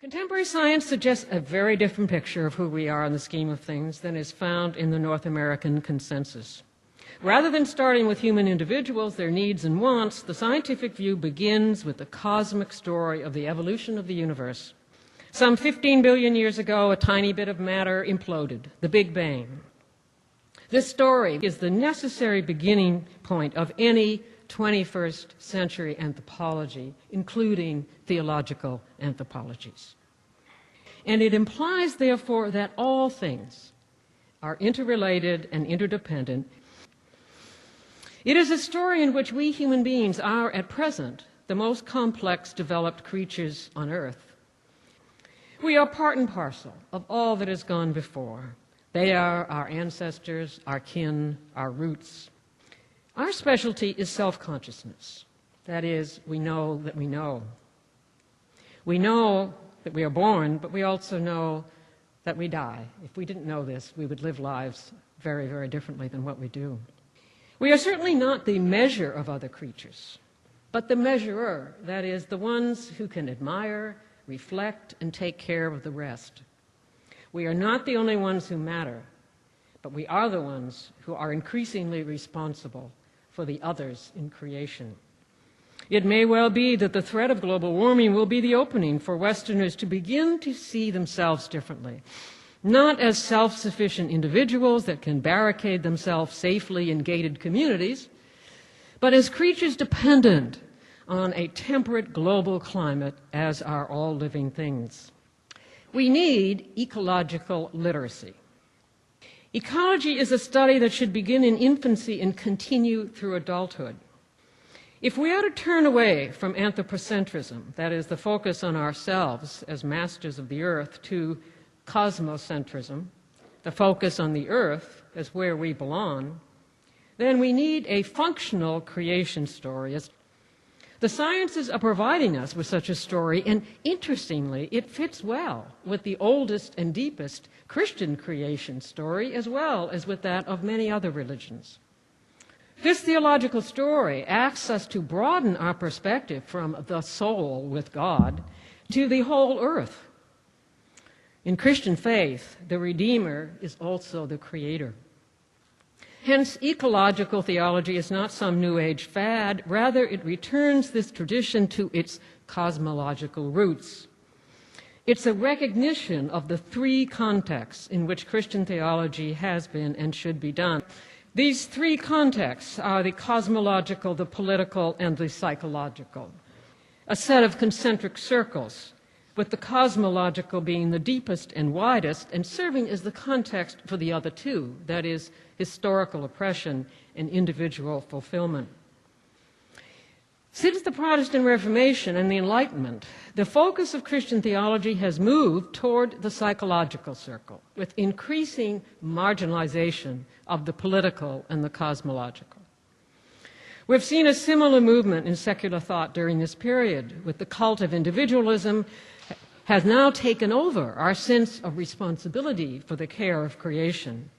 Contemporary science suggests a very different picture of who we are in the scheme of things than is found in the North American consensus. Rather than starting with human individuals, their needs and wants, the scientific view begins with the cosmic story of the evolution of the universe. Some 15 billion years ago, a tiny bit of matter imploded, the Big Bang. This story is the necessary beginning point of any 21st century anthropology, including theological anthropologies. And it implies, therefore, that all things are interrelated and interdependent. It is a story in which we human beings are, at present, the most complex developed creatures on earth. We are part and parcel of all that has gone before. They are our ancestors, our kin, our roots. Our specialty is self-consciousness. That is, we know that we know. We know that we are born, but we also know that we die. If we didn't know this, we would live lives very, very differently than what we do. We are certainly not the measure of other creatures, but the measurer, that is, the ones who can admire, reflect, and take care of the rest. We are not the only ones who matter, but we are the ones who are increasingly responsible for the others in creation. It may well be that the threat of global warming will be the opening for Westerners to begin to see themselves differently, not as self-sufficient individuals that can barricade themselves safely in gated communities, but as creatures dependent on a temperate global climate, as are all living things. We need ecological literacy. Ecology is a study that should begin in infancy and continue through adulthood. If we are to turn away from anthropocentrism, that is, the focus on ourselves as masters of the earth, to cosmocentrism, the focus on the earth as where we belong, then we need a functional creation story. The sciences are providing us with such a story, and interestingly, it fits well with the oldest and deepest Christian creation story, as well as with that of many other religions. This theological story asks us to broaden our perspective from the soul with God to the whole earth. In Christian faith, the Redeemer is also the Creator. Hence, ecological theology is not some New Age fad. Rather, it returns this tradition to its cosmological roots. It's a recognition of the three contexts in which Christian theology has been and should be done. These three contexts are the cosmological, the political, and the psychological. A set of concentric circles, with the cosmological being the deepest and widest and serving as the context for the other two, that is, historical oppression and individual fulfillment. Since the Protestant Reformation and the Enlightenment, the focus of Christian theology has moved toward the psychological circle, with increasing marginalization of the political and the cosmological. We've seen a similar movement in secular thought during this period, with the cult of individualism has now taken over our sense of responsibility for the care of creation,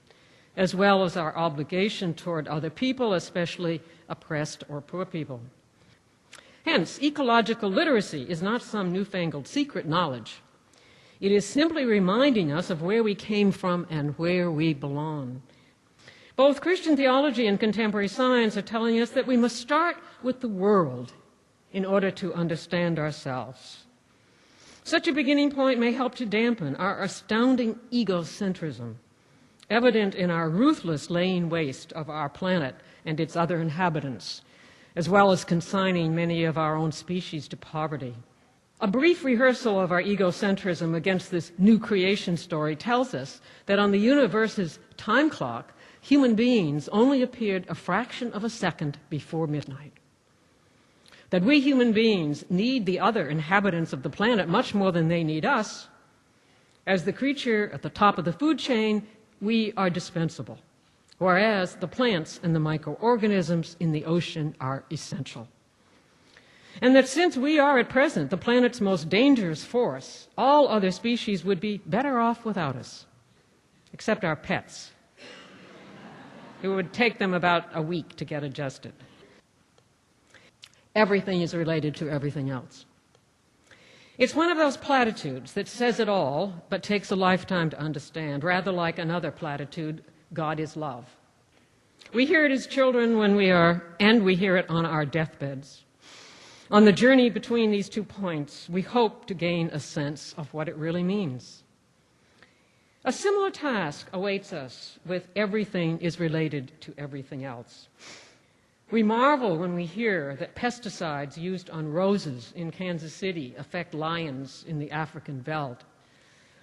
as well as our obligation toward other people, especially oppressed or poor people. Hence, ecological literacy is not some newfangled secret knowledge. It is simply reminding us of where we came from and where we belong. Both Christian theology and contemporary science are telling us that we must start with the world in order to understand ourselves. Such a beginning point may help to dampen our astounding egocentrism, evident in our ruthless laying waste of our planet and its other inhabitants, as well as consigning many of our own species to poverty. A brief rehearsal of our egocentrism against this new creation story tells us that on the universe's time clock, human beings only appeared a fraction of a second before midnight. That we human beings need the other inhabitants of the planet much more than they need us. As the creature at the top of the food chain, we are dispensable, whereas the plants and the microorganisms in the ocean are essential. And that since we are at present the planet's most dangerous force, all other species would be better off without us, except our pets. It would take them about a week to get adjusted. Everything is related to everything else. It's one of those platitudes that says it all, but takes a lifetime to understand, rather like another platitude, God is love. We hear it as children when we hear it on our deathbeds. On the journey between these 2 points, we hope to gain a sense of what it really means. A similar task awaits us with everything is related to everything else. We marvel when we hear that pesticides used on roses in Kansas City affect lions in the African veldt,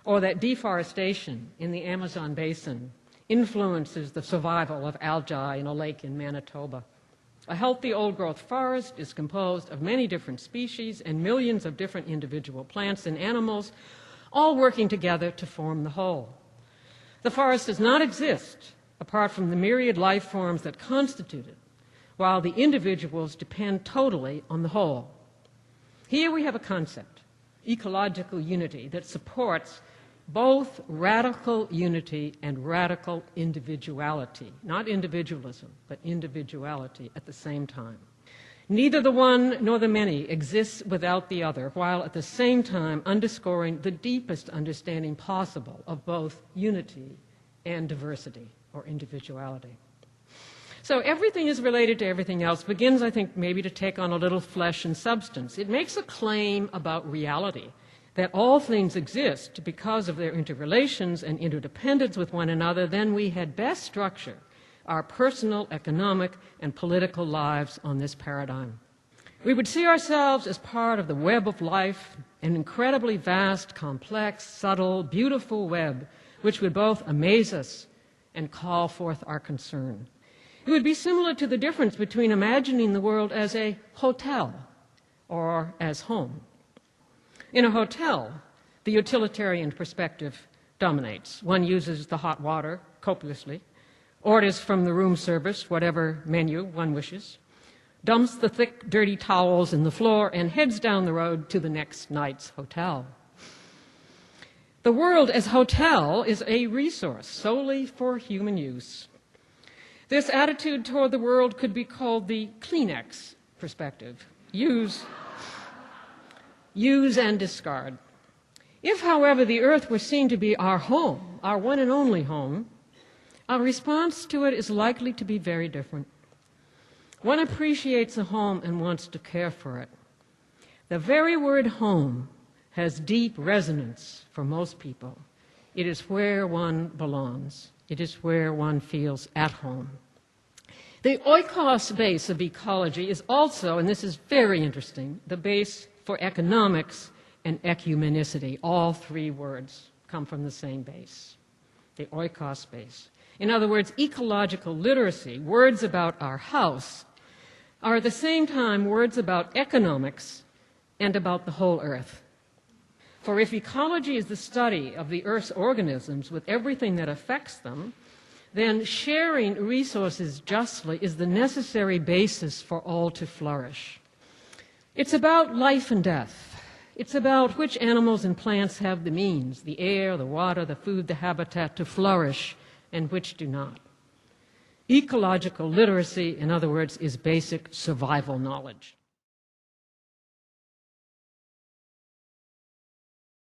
or that deforestation in the Amazon basin influences the survival of algae in a lake in Manitoba. A healthy old-growth forest is composed of many different species and millions of different individual plants and animals, all working together to form the whole. The forest does not exist apart from the myriad life forms that constitute it, while the individuals depend totally on the whole. Here we have a concept, ecological unity, that supports both radical unity and radical individuality, not individualism, but individuality at the same time. Neither the one nor the many exists without the other, while at the same time underscoring the deepest understanding possible of both unity and diversity or individuality. So everything is related to everything else begins, I think, maybe to take on a little flesh and substance. It makes a claim about reality, that all things exist because of their interrelations and interdependence with one another. Then we had best structure our personal, economic, and political lives on this paradigm. We would see ourselves as part of the web of life, an incredibly vast, complex, subtle, beautiful web, which would both amaze us and call forth our concern. It would be similar to the difference between imagining the world as a hotel or as home. In a hotel, the utilitarian perspective dominates. One uses the hot water copiously, orders from the room service whatever menu one wishes, dumps the thick, dirty towels in the floor, and heads down the road to the next night's hotel. The world as hotel is a resource solely for human use. This attitude toward the world could be called the Kleenex perspective. Use and discard. If, however, the earth were seen to be our home, our one and only home, our response to it is likely to be very different. One appreciates a home and wants to care for it. The very word home has deep resonance for most people. It is where one belongs. It is where one feels at home. The OIKOS base of ecology is also, and this is very interesting, the base for economics and ecumenicity. All 3 words come from the same base, the OIKOS base. In other words, ecological literacy, words about our house, are at the same time words about economics and about the whole earth. For if ecology is the study of the earth's organisms with everything that affects them, then sharing resources justly is the necessary basis for all to flourish. It's about life and death. It's about which animals and plants have the means, the air, the water, the food, the habitat to flourish, and which do not. Ecological literacy, in other words, is basic survival knowledge.